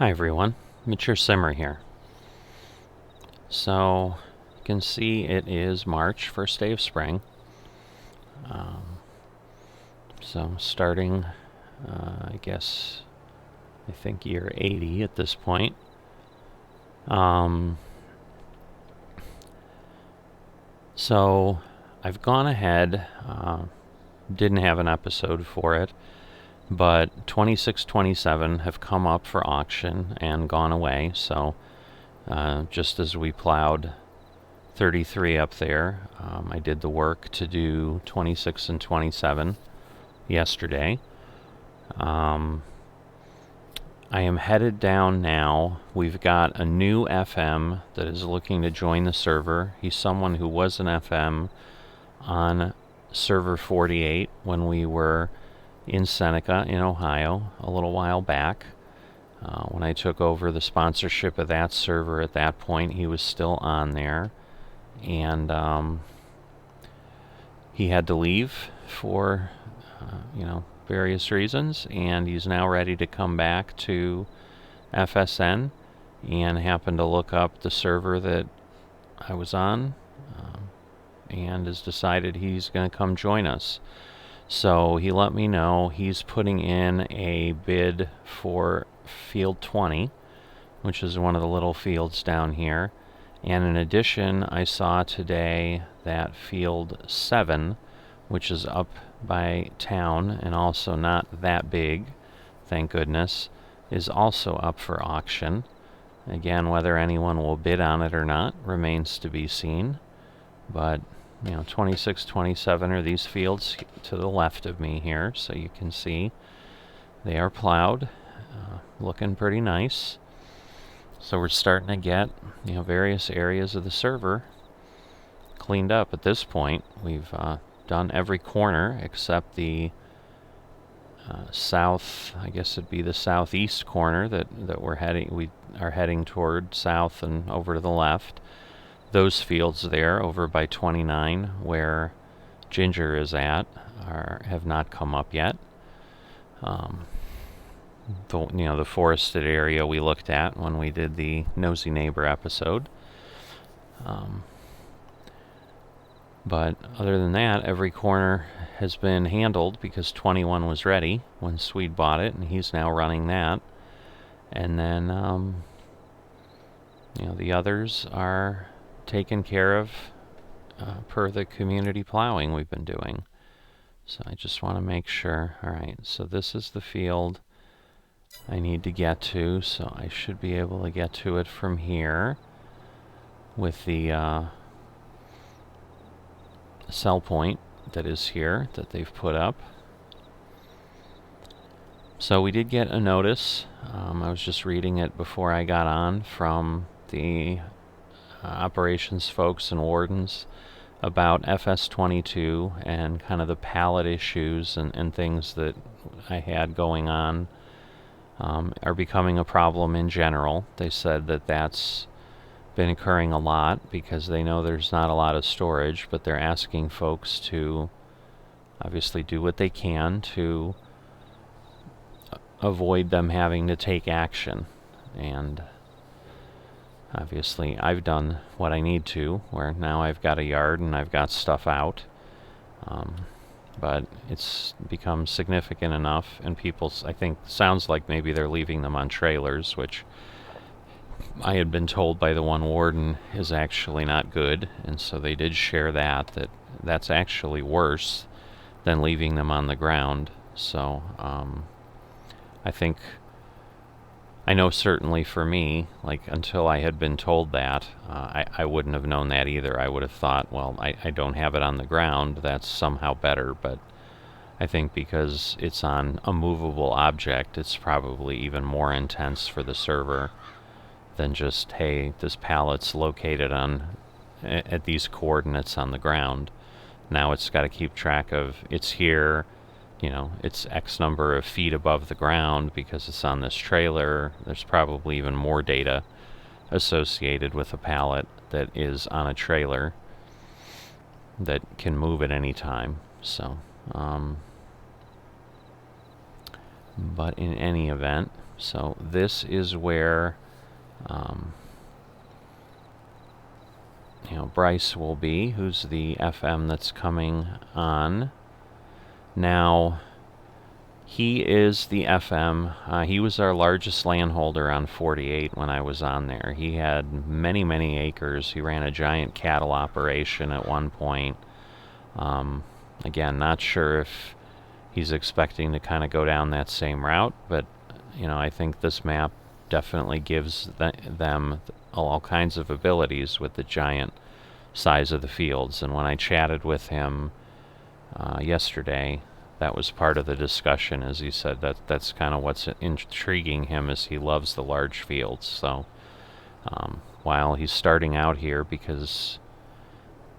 Hi everyone, Mature Simmer here. So, you can see it is March, first day of spring. So starting, I think year 80 at this point. So I've gone ahead, didn't have an episode for it, but 26, 27 have come up for auction and gone away. So just as we plowed 33 up there, I did the work to do 26 and 27 yesterday. I am headed down now. We've got a new FM that is looking to join the server. He's someone who was an FM on server 48 when we were in Seneca in Ohio a little while back. When I took over the sponsorship of that server at that point, he was still on there, and he had to leave for various reasons, and he's now ready to come back to FSN, and happened to look up the server that I was on, and has decided he's going to come join us. So he let me know he's putting in a bid for field 20, which is one of the little fields down here. And in addition, I saw today that field 7, which is up by town and also not that big, thank goodness, is also up for auction. Again, whether anyone will bid on it or not remains to be seen. But 26, 27 are these fields to the left of me here, so you can see they are plowed, looking pretty nice. So we're starting to get various areas of the server cleaned up. At this point, we've done every corner except the south, I guess it'd be the southeast corner that we are heading toward south and over to the left. Those fields there over by 29 where Ginger is at have not come up yet. The forested area we looked at when we did the Nosy Neighbor episode. But other than that, every corner has been handled because 21 was ready when Swede bought it, and he's now running that. And then, the others are taken care of per the community plowing we've been doing. So I just want to make sure. Alright, so this is the field I need to get to, so I should be able to get to it from here with the cell point that is here that they've put up. So we did get a notice. I was just reading it before I got on from the operations folks and wardens about FS22 and kind of the pallet issues and things that I had going on are becoming a problem in general. They said that that's been occurring a lot because they know there's not a lot of storage, but they're asking folks to obviously do what they can to avoid them having to take action. And obviously I've done what I need to, where now I've got a yard and I've got stuff out, but it's become significant enough, and people, I think, sounds like maybe they're leaving them on trailers, which I had been told by the one warden is actually not good, and so they did share that's actually worse than leaving them on the ground. So I know certainly for me, like, until I had been told that, I wouldn't have known that either. I would have thought, well, I don't have it on the ground, that's somehow better, but I think because it's on a movable object, it's probably even more intense for the server than just, hey, this pallet's located at these coordinates on the ground. Now it's got to keep track of it's here, it's X number of feet above the ground because it's on this trailer. There's probably even more data associated with a pallet that is on a trailer that can move at any time. So, but in any event, So this is where Bryce will be, who's the FM that's coming on. Now, he is the FM. He was our largest landholder on 48 when I was on there. He had many, many acres. He ran a giant cattle operation at one point. Again, not sure if he's expecting to kind of go down that same route, but I think this map definitely gives them all kinds of abilities with the giant size of the fields. And when I chatted with him yesterday, that was part of the discussion, as he said that's kind of what's intriguing him, is he loves the large fields. So while he's starting out here, because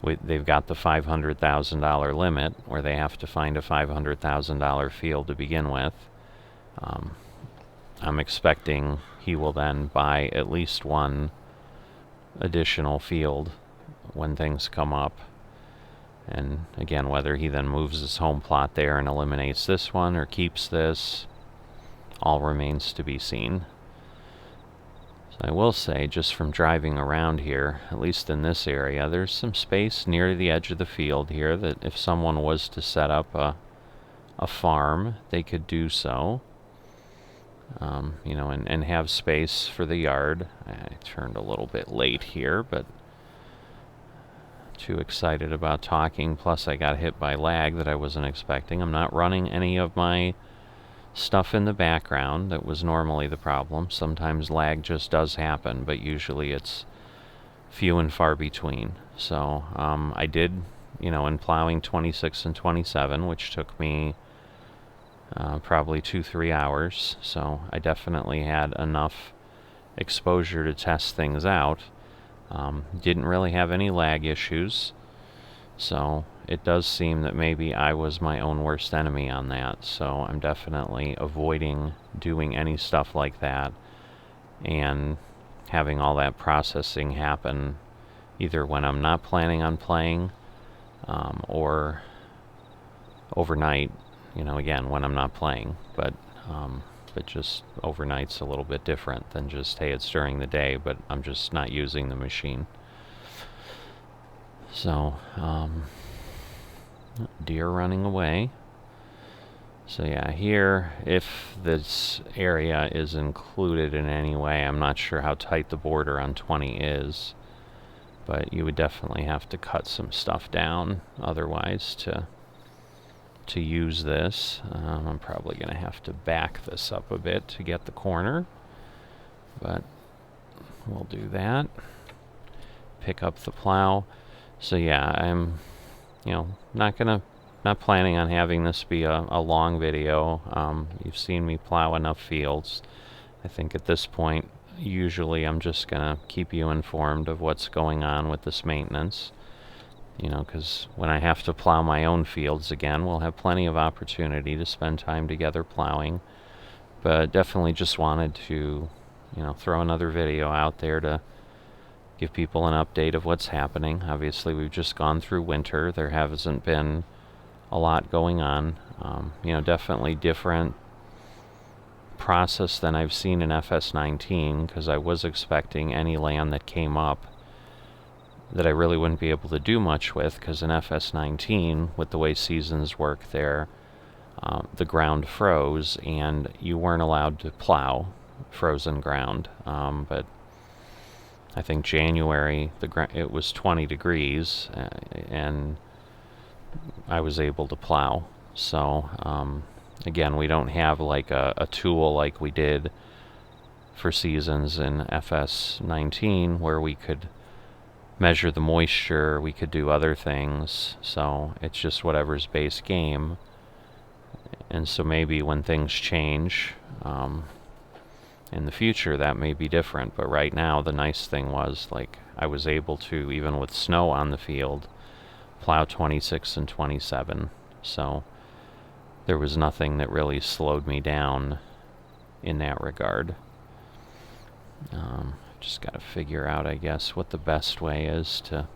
they've got the $500,000 limit where they have to find a $500,000 field to begin with, I'm expecting he will then buy at least one additional field when things come up. And again, whether he then moves his home plot there and eliminates this one or keeps this, all remains to be seen. So I will say, just from driving around here, at least in this area, there's some space near the edge of the field here that if someone was to set up a farm, they could do so. And have space for the yard. I turned a little bit late here, but too excited about talking. Plus, I got hit by lag that I wasn't expecting. I'm not running any of my stuff in the background. That was normally the problem. Sometimes lag just does happen, but usually it's few and far between. So I did, in plowing 26 and 27, which took me probably 2-3 hours, so I definitely had enough exposure to test things out. Didn't really have any lag issues, so it does seem that maybe I was my own worst enemy on that. So I'm definitely avoiding doing any stuff like that and having all that processing happen either when I'm not planning on playing or overnight. Again, when I'm not playing, but just overnight's a little bit different than just, hey, it's during the day, but I'm just not using the machine. So, deer running away. So yeah, here, if this area is included in any way, I'm not sure how tight the border on 20 is, but you would definitely have to cut some stuff down otherwise to use this. I'm probably going to have to back this up a bit to get the corner, but we'll do that. Pick up the plow. So yeah, I'm not planning on having this be a long video. You've seen me plow enough fields. I think at this point, usually I'm just going to keep you informed of what's going on with this maintenance. Because when I have to plow my own fields again, we'll have plenty of opportunity to spend time together plowing. But definitely just wanted to, throw another video out there to give people an update of what's happening. Obviously, we've just gone through winter. There hasn't been a lot going on. Definitely different process than I've seen in FS19, because I was expecting any land that came up that I really wouldn't be able to do much with, because in FS19, with the way seasons work there, the ground froze and you weren't allowed to plow frozen ground. But I think January, it was 20 degrees and I was able to plow. So again, we don't have like a tool like we did for seasons in FS19 where we could measure the moisture, we could do other things. So it's just whatever's base game. And so maybe when things change in the future, that may be different. But right now, the nice thing was, like, I was able to, even with snow on the field, plow 26 and 27. So there was nothing that really slowed me down in that regard. Just got to figure out, I guess, what the best way is to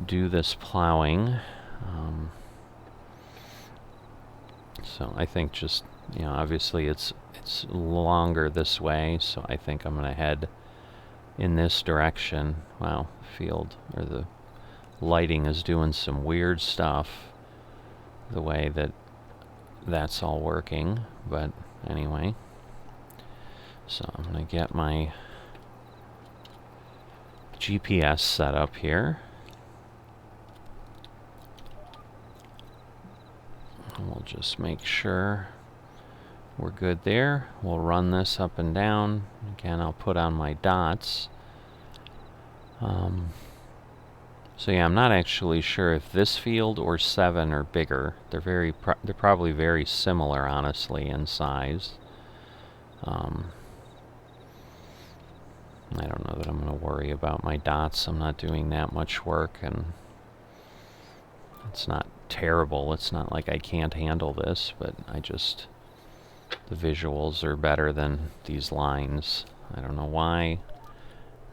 do this plowing. So I think just You know, obviously it's longer this way, so I think I'm going to head in this direction. Wow, field, or the lighting is doing some weird stuff, the way that that's all working, but anyway. So I'm going to get my GPS set up here. And we'll just make sure we're good there. We'll run this up and down. Again, I'll put on my dots. So yeah, I'm not actually sure if this field or 7 are bigger. They're probably very similar, honestly, in size. I don't know that I'm going to worry about my dots. I'm not doing that much work, and it's not terrible. It's not like I can't handle this, but the visuals are better than these lines. I don't know why.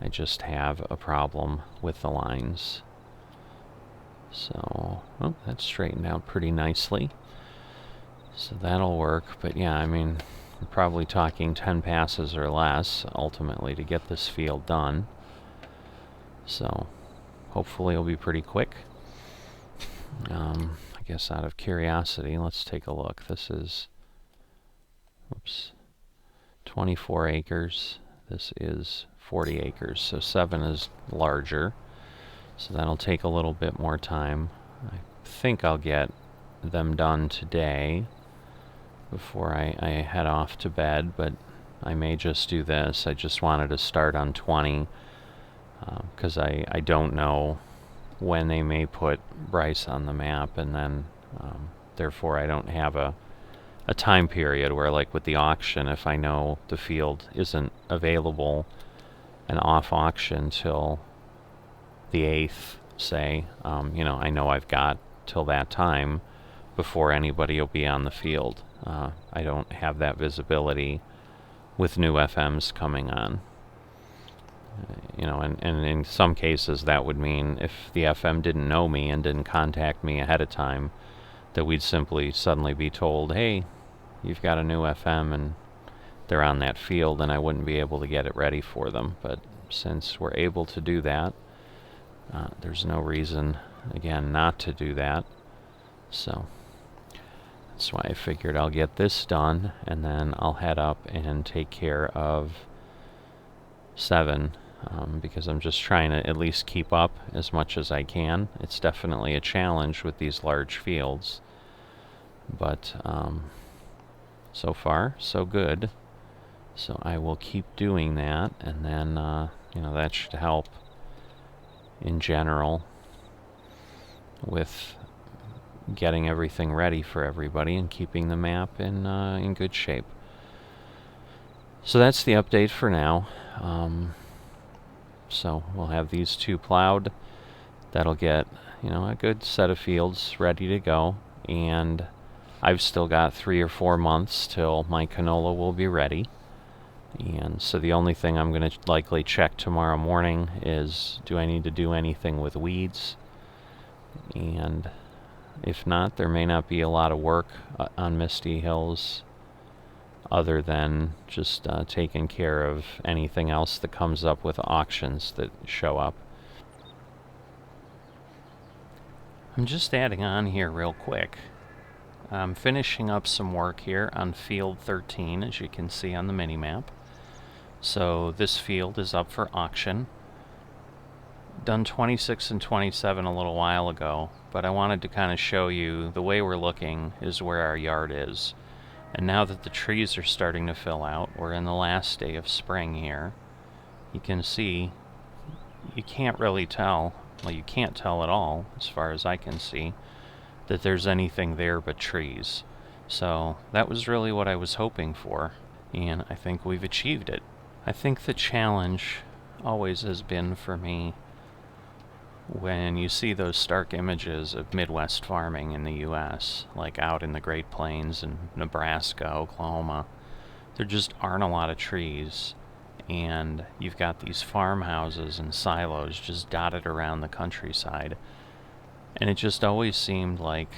I just have a problem with the lines. So, oh, that's straightened out pretty nicely. So that'll work, but yeah, I mean, we're probably talking 10 passes or less, ultimately, to get this field done. So, hopefully it'll be pretty quick. I guess out of curiosity, let's take a look. This is, oops, 24 acres. This is 40 acres, so 7 is larger. So that'll take a little bit more time. I think I'll get them done today before I head off to bed, but I may just do this. I just wanted to start on 20 because I don't know when they may put Bryce on the map, and then therefore I don't have a time period where, like with the auction, if I know the field isn't available and off auction till the 8th, say, you know, I know I've got till that time before anybody will be on the field. I don't have that visibility with new FMs coming on. You know, and in some cases that would mean if the FM didn't know me and didn't contact me ahead of time, that we'd simply suddenly be told, hey, you've got a new FM and they're on that field, and I wouldn't be able to get it ready for them. But since we're able to do that, there's no reason, again, not to do that. So that's why I figured I'll get this done, and then I'll head up and take care of 7, because I'm just trying to at least keep up as much as I can. It's definitely a challenge with these large fields, but so far, so good. So I will keep doing that, and then, you know, that should help in general with getting everything ready for everybody and keeping the map in good shape. So that's the update for now. So we'll have these 2 plowed. That'll get, you know, a good set of fields ready to go, and I've still got 3 or 4 months till my canola will be ready. And so the only thing I'm going to likely check tomorrow morning is, do I need to do anything with weeds? And if not, there may not be a lot of work on Misty Hills other than just taking care of anything else that comes up with auctions that show up. I'm just adding on here real quick. I'm finishing up some work here on field 13, as you can see on the mini-map. So this field is up for auction. Done 26 and 27 a little while ago, but I wanted to kind of show you the way we're looking is where our yard is. And now that the trees are starting to fill out, we're in the last day of spring here. You can see, you can't really tell, well, you can't tell at all, as far as I can see, that there's anything there but trees. So that was really what I was hoping for, and I think we've achieved it. I think the challenge always has been for me, when you see those stark images of Midwest farming in the U.S., like out in the Great Plains in Nebraska, Oklahoma, there just aren't a lot of trees, and you've got these farmhouses and silos just dotted around the countryside, and it just always seemed like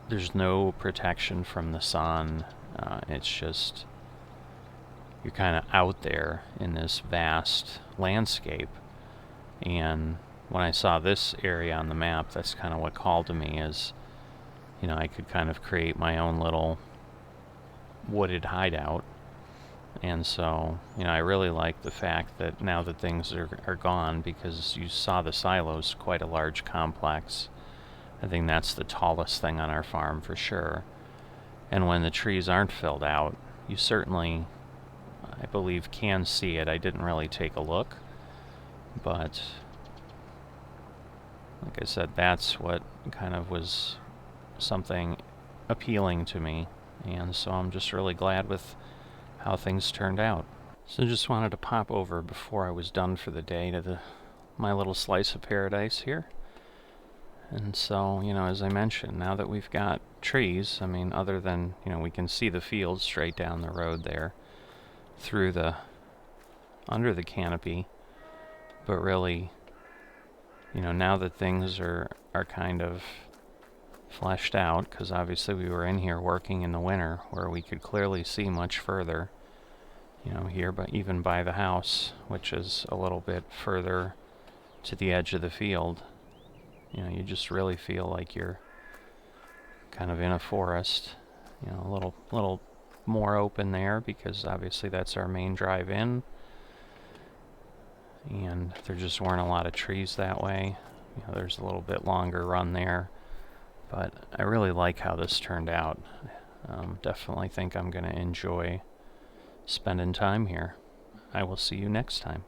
there's no protection from the sun. It's just, you're kind of out there in this vast landscape. And when I saw this area on the map, that's kind of what called to me, is, you know, I could kind of create my own little wooded hideout. And so, you know, I really like the fact that now that things are gone, because you saw the silos, quite a large complex. I think that's the tallest thing on our farm for sure. And when the trees aren't filled out, you certainly, I believe, can see it. I didn't really take a look, but like I said, that's what kind of was something appealing to me. And so I'm just really glad with how things turned out. So just wanted to pop over before I was done for the day to my little slice of paradise here. And so, you know, as I mentioned, now that we've got trees, I mean, other than, you know, we can see the field straight down the road there through under the canopy, but really, you know, now that things are kind of fleshed out, because obviously we were in here working in the winter where we could clearly see much further, you know, here, but even by the house, which is a little bit further to the edge of the field, you know, you just really feel like you're kind of in a forest, you know, a little more open there, because obviously that's our main drive in, and there just weren't a lot of trees that way. You know, there's a little bit longer run there, but I really like how this turned out. Definitely think I'm going to enjoy spending time here. I will see you next time.